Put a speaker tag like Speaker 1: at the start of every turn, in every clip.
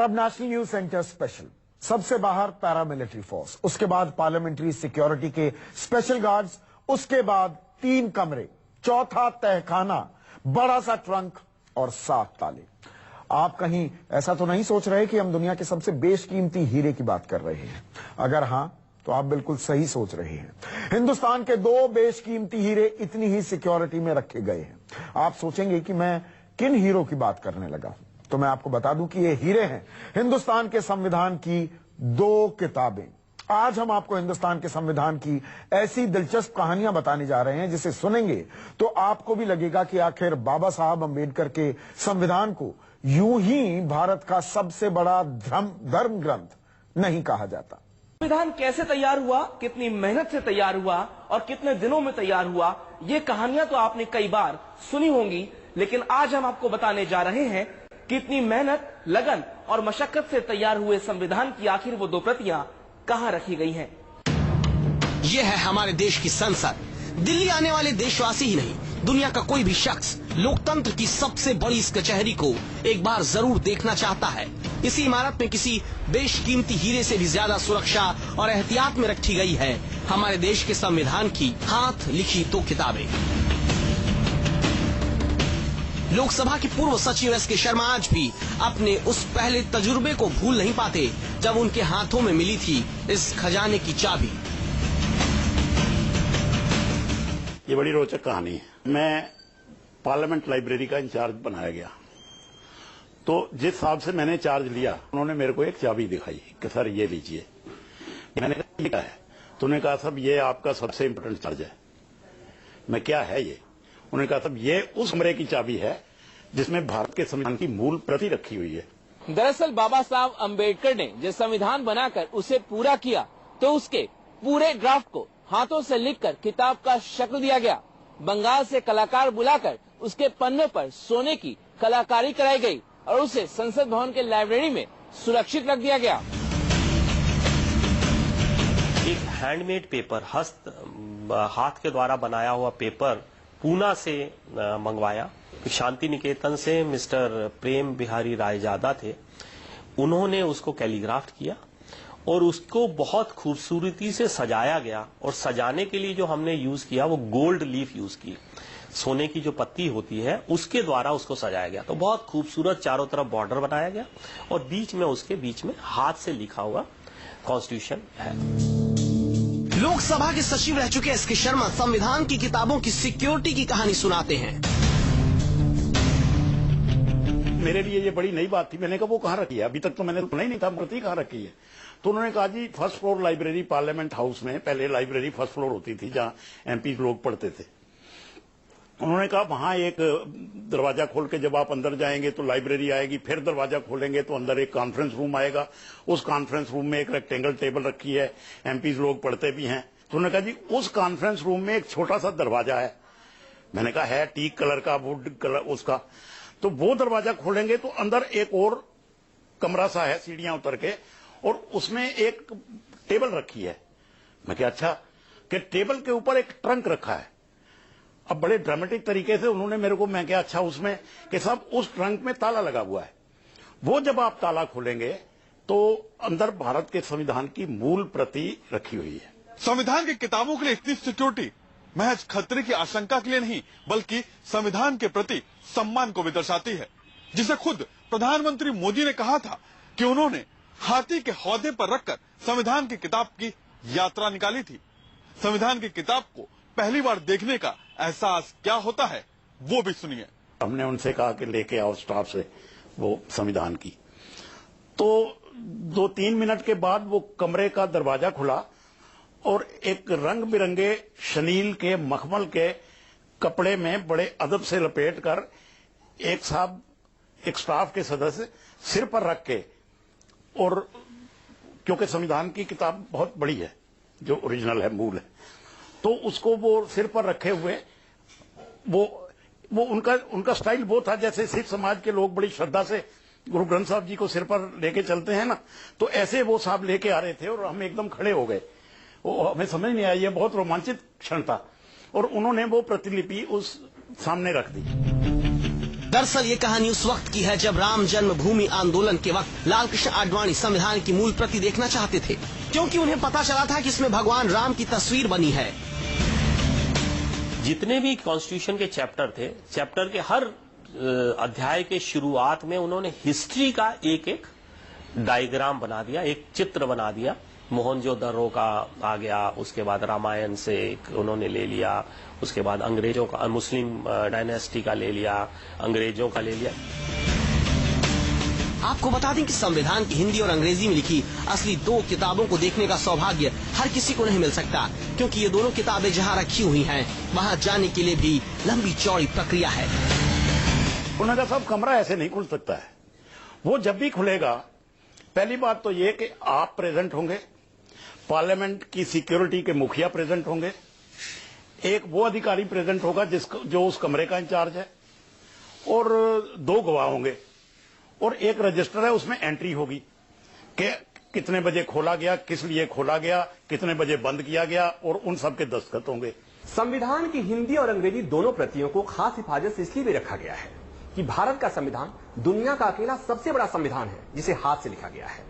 Speaker 1: अब national news centre special. सबसे बाहर पैरामिलिट्री फोर्स, उसके बाद पार्लियामेंट्री सिक्योरिटी के स्पेशल गार्ड्स, उसके बाद 3 कमरे, चौथा तहखाना, बड़ा सा ट्रंक और 7 ताले। आप कहीं ऐसा तो नहीं सोच रहे कि हम दुनिया के सबसे बेशकीमती हीरे की बात कर रहे हैं? अगर हां तो आप बिल्कुल सही सोच रहे हैं। हिंदुस्तान के 2 बेशकीमती हीरे इतनी ही सिक्योरिटी में रखे गए हैं। आप सोचेंगे कि मैं किन हीरो की बात करने लगा हूं, तो मैं आपको बता दूं कि ये हीरे हैं हिंदुस्तान के संविधान की 2 किताबें। आज हम आपको हिंदुस्तान के संविधान की ऐसी दिलचस्प कहानियां बताने जा रहे हैं जिसे सुनेंगे तो आपको भी लगेगा कि आखिर बाबा साहब अंबेडकर के संविधान को यूं ही भारत का सबसे बड़ा धर्म ग्रंथ नहीं कहा जाता।
Speaker 2: संविधान कैसे तैयार हुआ, कितनी मेहनत से तैयार हुआ और कितने दिनों में तैयार हुआ, ये कहानियां तो आपने कई बार सुनी होंगी, लेकिन आज हम आपको बताने जा रहे हैं कि इतनी मेहनत, लगन और मशक्कत से तैयार हुए संविधान की आखिर वो 2 प्रतियां कहां रखी गई हैं।
Speaker 3: ये है हमारे देश की संसद। दिल्ली आने वाले देशवासी ही नहीं, दुनिया का कोई भी शख्स लोकतंत्र की सबसे बड़ी इस कचहरी को एक बार जरूर देखना चाहता है। इसी इमारत में किसी बेशकीमती हीरे से भी ज्यादा सुरक्षा और एहतियात में रखी गई है हमारे देश के संविधान की हाथ लिखी 2 किताबें। लोकसभा के पूर्व सचिव एस के शर्मा आज भी अपने उस पहले तजुर्बे को भूल नहीं पाते जब उनके हाथों में मिली थी इस खजाने की चाबी।
Speaker 4: ये बड़ी रोचक कहानी है। मैं पार्लियामेंट लाइब्रेरी का इंचार्ज बनाया गया, तो जिस साहब से मैंने चार्ज लिया उन्होंने मेरे को एक चाबी दिखाई कि सर ये लीजिए। मैंने कहा क्या है? तो उन्होंने कहा साहब ये आपका सबसे इम्पोर्टेंट चार्ज है। मैं क्या है ये? उन्होंने कहा साहब ये उस कमरे की चाबी है जिसमें भारत के संविधान की मूल प्रति रखी हुई है।
Speaker 2: दरअसल बाबा साहब अंबेडकर ने जब संविधान बनाकर उसे पूरा किया तो उसके पूरे ड्राफ्ट को हाथों से लिखकर किताब का शक्ल दिया गया। बंगाल से कलाकार बुलाकर उसके पन्नों पर सोने की कलाकारी कराई गई और उसे संसद भवन के लाइब्रेरी में सुरक्षित रख दिया गया।
Speaker 5: एक हैंडमेड पेपर, हाथ के द्वारा बनाया हुआ पेपर पूना से मंगवाया। शांति निकेतन से मिस्टर प्रेम बिहारी रायजादा थे, उन्होंने उसको कैलीग्राफ्ट किया और उसको बहुत खूबसूरती से सजाया गया। और सजाने के लिए जो हमने यूज किया वो गोल्ड लीफ यूज की, सोने की जो पत्ती होती है उसके द्वारा उसको सजाया गया। तो बहुत खूबसूरत चारों तरफ बॉर्डर बनाया गया और उसके बीच में हाथ से लिखा हुआ कॉन्स्टिट्यूशन है।
Speaker 3: लोकसभा के सचिव रह चुके एस के शर्मा संविधान की किताबों की सिक्योरिटी की कहानी सुनाते हैं।
Speaker 4: मेरे लिए ये बड़ी नई बात थी। मैंने कहा वो कहाँ रखी है? अभी तक तो मैंने सुना ही नहीं था प्रति कहाँ रखी है। तो उन्होंने कहा जी first floor library parliament house में, पहले लाइब्रेरी फर्स्ट फ्लोर होती थी जहाँ एमपी लोग पढ़ते थे। उन्होंने कहा वहां एक दरवाजा खोल के जब आप अंदर जाएंगे तो लाइब्रेरी आएगी, फिर दरवाजा खोलेंगे तो अंदर एक कॉन्फ्रेंस रूम आएगा। उस कॉन्फ्रेंस रूम में एक रेक्टेंगल टेबल रखी है, एमपीज लोग पढ़ते भी हैं। तो उन्होंने कहा जी उस कॉन्फ्रेंस रूम में एक छोटा सा दरवाजा है। मैंने कहा है टीक कलर का, वुड कलर उसका। तो वो दरवाजा खोलेंगे तो अंदर एक और कमरा सा है सीढ़ियां उतर के, और उसमें एक टेबल रखी है। मैं क्या अच्छा कि टेबल के ऊपर एक ट्रंक रखा है। अब बड़े ड्रामेटिक तरीके से उन्होंने मेरे को, मैं क्या अच्छा उसमें कि साहब उस ट्रंक में ताला लगा हुआ है, वो जब आप ताला खोलेंगे तो अंदर भारत के संविधान की मूल प्रति रखी हुई है।
Speaker 6: संविधान की किताबों के लिए इतनी सिक्योरिटी महज खतरे की आशंका के लिए नहीं बल्कि संविधान के प्रति सम्मान को भी दर्शाती है, जिसे खुद प्रधानमंत्री मोदी ने कहा था कि उन्होंने हाथी के हौदे पर रखकर संविधान की किताब की यात्रा निकाली थी। संविधान की किताब को पहली बार देखने का एहसास क्या होता है वो भी सुनिए।
Speaker 4: हमने उनसे कहा कि लेके आओ स्टाफ से वो संविधान की, तो 2-3 मिनट के बाद वो कमरे का दरवाजा खुला और एक रंग बिरंगे शनील के मखमल के कपड़े में बड़े अदब से लपेट कर एक साहब, एक स्टाफ के सदस्य सिर पर रख के, और क्योंकि संविधान की किताब बहुत बड़ी है जो ओरिजिनल है, मूल है, तो उसको वो सिर पर रखे हुए, वो उनका स्टाइल वो था जैसे सिख समाज के लोग बड़ी श्रद्धा से गुरु ग्रंथ साहब जी को सिर पर लेके चलते हैं ना, तो ऐसे वो साहब लेके आ रहे थे और हम एकदम खड़े हो गए। हमें समझ नहीं आया, ये बहुत रोमांचित क्षण था और उन्होंने वो प्रतिलिपि उस सामने रख दी।
Speaker 3: दरअसल ये कहानी उस वक्त की है जब राम जन्मभूमि आंदोलन के वक्त लाल कृष्ण आडवाणी संविधान की मूल प्रति देखना चाहते थे, क्योंकि उन्हें पता चला था कि इसमें भगवान राम की तस्वीर बनी है।
Speaker 5: जितने भी कॉन्स्टिट्यूशन के चैप्टर थे, चैप्टर के हर अध्याय के शुरुआत में उन्होंने हिस्ट्री का एक एक डायग्राम बना दिया, एक चित्र बना दिया। मोहनजोदड़ो का आ गया, उसके बाद रामायण से एक उन्होंने ले लिया, उसके बाद अंग्रेजों का, मुस्लिम डायनेस्टी का ले लिया, अंग्रेजों का ले लिया।
Speaker 3: आपको बता दें कि संविधान की हिंदी और अंग्रेजी में लिखी असली 2 किताबों को देखने का सौभाग्य हर किसी को नहीं मिल सकता, क्योंकि ये दोनों किताबें जहां रखी हुई हैं, वहां जाने के लिए भी लंबी चौड़ी प्रक्रिया है।
Speaker 4: उन्होंने कहा साहब कमरा ऐसे नहीं खुल सकता है, वो जब भी खुलेगा पहली बात तो ये कि आप प्रेजेंट होंगे, पार्लियामेंट की सिक्योरिटी के मुखिया प्रेजेंट होंगे, एक वो अधिकारी प्रेजेंट होगा जो उस कमरे का इंचार्ज है, और 2 गवाह होंगे, और एक रजिस्टर है, उसमें एंट्री होगी कि कितने बजे खोला गया, किस लिए खोला गया, कितने बजे बंद किया गया, और उन सब के दस्तखत होंगे।
Speaker 7: संविधान की हिंदी और अंग्रेजी दोनों प्रतियों को खास हिफाजत से इसलिए भी रखा गया है कि भारत का संविधान दुनिया का अकेला सबसे बड़ा संविधान है जिसे हाथ से लिखा गया है,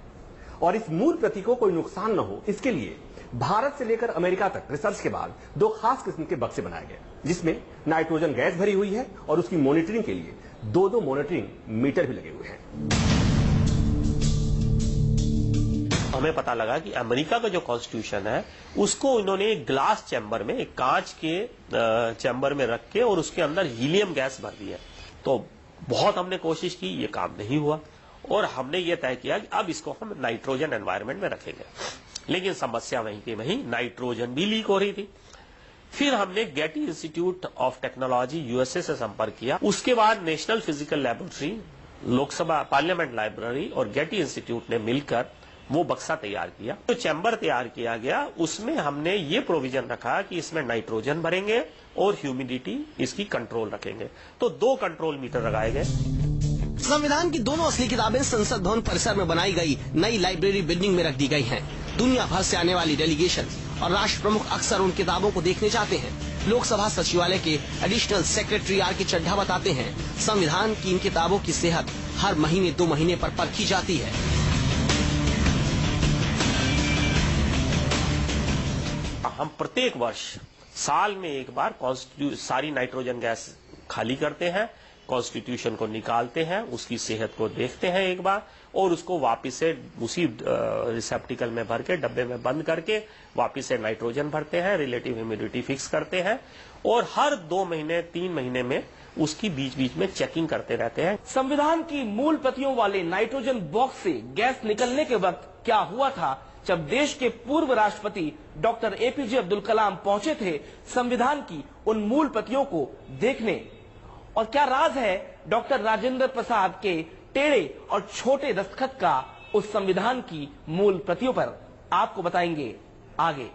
Speaker 7: और इस मूल प्रति को कोई नुकसान न हो, इसके लिए भारत से लेकर अमेरिका तक रिसर्च के बाद 2 खास किस्म के बक्से बनाए गए, जिसमें नाइट्रोजन गैस भरी हुई है और उसकी मॉनिटरिंग के लिए 2 मॉनिटरिंग मीटर भी लगे हुए हैं।
Speaker 5: हमें पता लगा कि अमेरिका का जो कॉन्स्टिट्यूशन है उसको इन्होंने एक ग्लास चैम्बर में, एक कांच के चैम्बर में रख के और उसके अंदर हीलियम गैस भर दी है। तो बहुत हमने कोशिश की, ये काम नहीं हुआ, और हमने ये तय किया कि अब इसको हम नाइट्रोजन एनवायरनमेंट में रखेंगे। लेकिन समस्या वहीं की वहीं, नाइट्रोजन भी लीक हो रही थी। फिर हमने Getty institute of technology USA से संपर्क किया। उसके बाद national physical laboratory, Lok Sabha parliament library और गेटी इंस्टीट्यूट ने मिलकर वो बक्सा तैयार किया। जो चैम्बर तैयार किया गया उसमें हमने ये प्रोविजन रखा कि इसमें नाइट्रोजन भरेंगे और ह्यूमिडिटी इसकी कंट्रोल रखेंगे। तो 2 कंट्रोल मीटर लगाए गए।
Speaker 3: संविधान की दोनों असली किताबें संसद भवन परिसर में बनाई गई नई लाइब्रेरी बिल्डिंग में रख दी गई हैं। दुनिया भर से आने वाली डेलीगेशन और राष्ट्र प्रमुख अक्सर उन किताबों को देखने जाते हैं। लोकसभा सचिवालय के एडिशनल सेक्रेटरी R.K. चड्ढा बताते हैं, संविधान की इन किताबों की सेहत हर महीने 2 महीने पर परखी जाती है।
Speaker 5: हम प्रत्येक वर्ष साल में एक बार सारी नाइट्रोजन गैस खाली करते हैं, कॉन्स्टिट्यूशन को निकालते हैं, उसकी सेहत को देखते हैं एक बार, और उसको वापस से उसी रिसेप्टिकल में भर के, डब्बे में बंद करके वापस से नाइट्रोजन भरते हैं, रिलेटिव ह्यूमिडिटी फिक्स करते हैं, और हर 2 महीने 3 महीने में उसकी बीच बीच में चेकिंग करते रहते हैं।
Speaker 2: संविधान की मूल प्रतियों वाले नाइट्रोजन बॉक्स से गैस निकलने के वक्त क्या हुआ था जब देश के पूर्व राष्ट्रपति डॉक्टर APJ अब्दुल कलाम पहुंचे थे संविधान की उन मूल प्रतियों को देखने, और क्या राज है डॉक्टर राजेंद्र प्रसाद के टेढ़े और छोटे दस्तखत का उस संविधान की मूल प्रतियों पर, आपको बताएंगे आगे।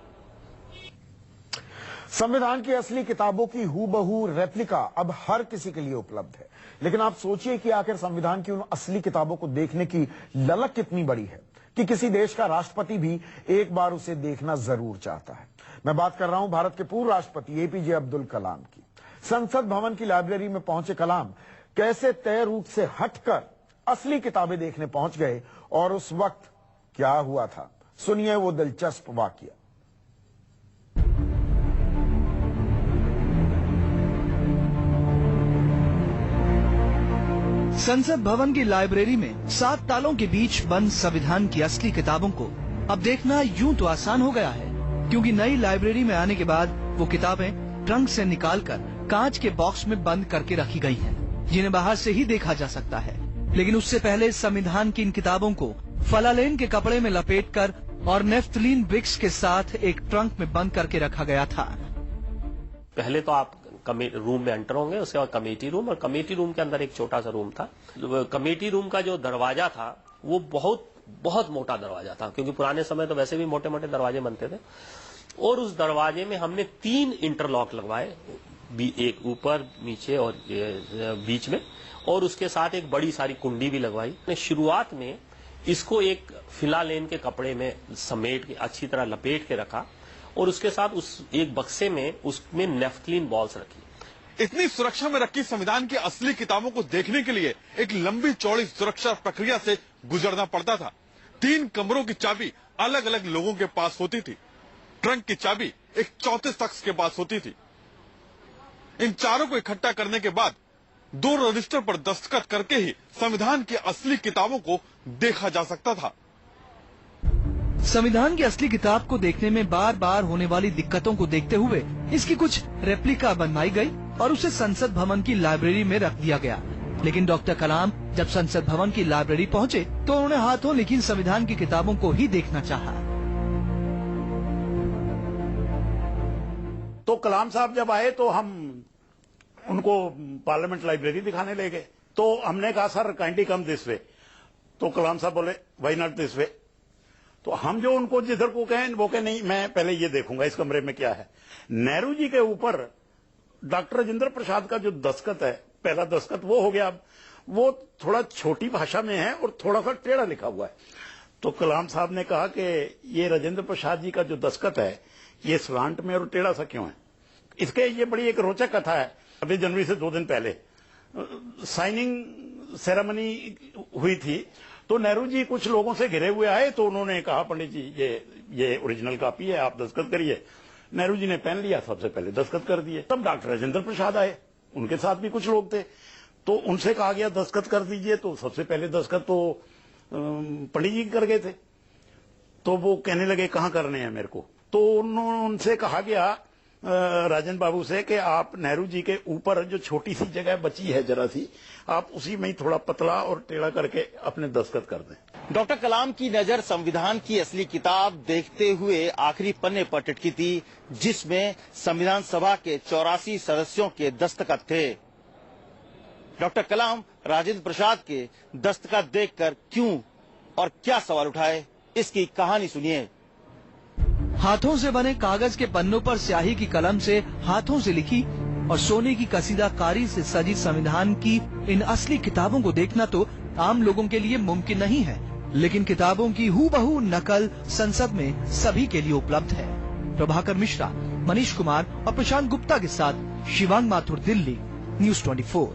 Speaker 1: संविधान की असली किताबों की हूबहू रेप्लिका अब हर किसी के लिए उपलब्ध है, लेकिन आप सोचिए कि आखिर संविधान की उन असली किताबों को देखने की ललक कितनी बड़ी है कि किसी देश का राष्ट्रपति भी एक बार उसे देखना जरूर चाहता है। मैं बात कर रहा हूं भारत के पूर्व राष्ट्रपति APJ अब्दुल कलाम की। संसद भवन की लाइब्रेरी में पहुंचे कलाम कैसे तय रूट से हटकर असली किताबें देखने पहुंच गए, और उस वक्त क्या हुआ था, सुनिए वो दिलचस्प वाकया।
Speaker 8: संसद भवन की लाइब्रेरी में 7 तालों के बीच बंद संविधान की असली किताबों को अब देखना यूं तो आसान हो गया है, क्योंकि नई लाइब्रेरी में आने के बाद वो किताबें ट्रंक से निकालकर कांच के बॉक्स में बंद करके रखी गई हैं, जिन्हें बाहर से ही देखा जा सकता है। लेकिन उससे पहले संविधान की इन किताबों को फलालेन के कपड़े में लपेटकर और नेफ्थलीन ब्रिक्स के साथ एक ट्रंक में बंद करके रखा गया था।
Speaker 5: पहले तो आप रूम में एंटर होंगे, उसके बाद कमेटी रूम, और कमेटी रूम के अंदर एक छोटा सा रूम था। कमेटी रूम का जो दरवाजा था वो बहुत मोटा दरवाजा था, क्योंकि पुराने समय तो वैसे भी मोटे मोटे दरवाजे बनते थे, और उस दरवाजे में हमने 3 इंटरलॉक लगवाए, एक ऊपर, नीचे और बीच में, और उसके साथ एक बड़ी सारी कुंडी भी लगवाई। शुरुआत में इसको एक फिलालेन के कपड़े में समेट के अच्छी तरह लपेट के रखा, और उसके साथ उस एक बक्से में उसमें नेफ्थलीन बॉल्स रखी,
Speaker 6: इतनी सुरक्षा में रखी संविधान की असली किताबों को देखने के लिए एक लंबी चौड़ी सुरक्षा प्रक्रिया से गुजरना पड़ता था। 3 कमरों की चाबी अलग अलग लोगों के पास होती थी। ट्रंक की चाबी एक चौथे शख्स के पास होती थी। इन चारों को इकट्ठा करने के बाद 2 रजिस्टर पर दस्तखत करके ही संविधान की असली किताबों को देखा जा सकता था।
Speaker 8: संविधान की असली किताब को देखने में बार बार होने वाली दिक्कतों को देखते हुए इसकी कुछ रेप्लिका बनवाई गई और उसे संसद भवन की लाइब्रेरी में रख दिया गया। लेकिन डॉक्टर कलाम जब संसद भवन की लाइब्रेरी पहुंचे तो उन्होंने हाथों लिखी संविधान की किताबों को ही देखना चाहा।
Speaker 4: तो कलाम साहब जब आए तो हम उनको पार्लियामेंट लाइब्रेरी दिखाने ले गए। तो हमने कहा sir kindly come this way. तो कलाम साहब बोले व्हाई नॉट दिस वे। तो हम जो उनको जिधर को कहें वो कहे नहीं मैं पहले ये देखूंगा इस कमरे में क्या है। नेहरू जी के ऊपर डॉक्टर राजेंद्र प्रसाद का जो दस्तखत है, पहला दस्तखत वो हो गया। वो थोड़ा छोटी भाषा में है और थोड़ा सा टेढ़ा लिखा हुआ है। तो कलाम साहब ने कहा कि ये राजेंद्र प्रसाद जी का जो दस्तखत है ये स्लांट में और टेढ़ा सा क्यों है। इसके ये बड़ी एक रोचक कथा है। अभी जनवरी से 2 दिन पहले साइनिंग सेरेमनी हुई थी तो नेहरू जी कुछ लोगों से घिरे हुए आए। तो उन्होंने कहा पंडित जी ये ओरिजिनल कॉपी है, आप दस्तखत करिए। नेहरू जी ने पेन लिया, सबसे पहले दस्तखत कर दिए। तब डॉक्टर राजेंद्र प्रसाद आए, उनके साथ भी कुछ लोग थे। तो उनसे कहा गया दस्तखत कर दीजिए। तो सबसे पहले दस्तखत तो पंडित जी कर गए थे। तो वो कहने लगे कहाँ करने हैं मेरे को। तो उनसे कहा गया राजन बाबू से कि आप नेहरू जी के ऊपर जो छोटी सी जगह बची है जरा सी, आप उसी में ही थोड़ा पतला और टेढ़ा करके अपने दस्तखत कर दें।
Speaker 9: डॉक्टर कलाम की नजर संविधान की असली किताब देखते हुए आखिरी पन्ने पर टिकी थी जिसमें संविधान सभा के 84 सदस्यों के दस्तखत थे। डॉक्टर कलाम राजेंद्र प्रसाद के दस्तखत देखकर क्यों और क्या सवाल उठाए, इसकी कहानी सुनिए।
Speaker 8: हाथों से बने कागज के पन्नों पर स्याही की कलम से हाथों से लिखी और सोने की कसीदाकारी से सजी संविधान की इन असली किताबों को देखना तो आम लोगों के लिए मुमकिन नहीं है, लेकिन किताबों की हूबहू नकल संसद में सभी के लिए उपलब्ध है। प्रभाकर मिश्रा, मनीष कुमार और प्रशांत गुप्ता के साथ शिवांग माथुर, दिल्ली, न्यूज़ 24।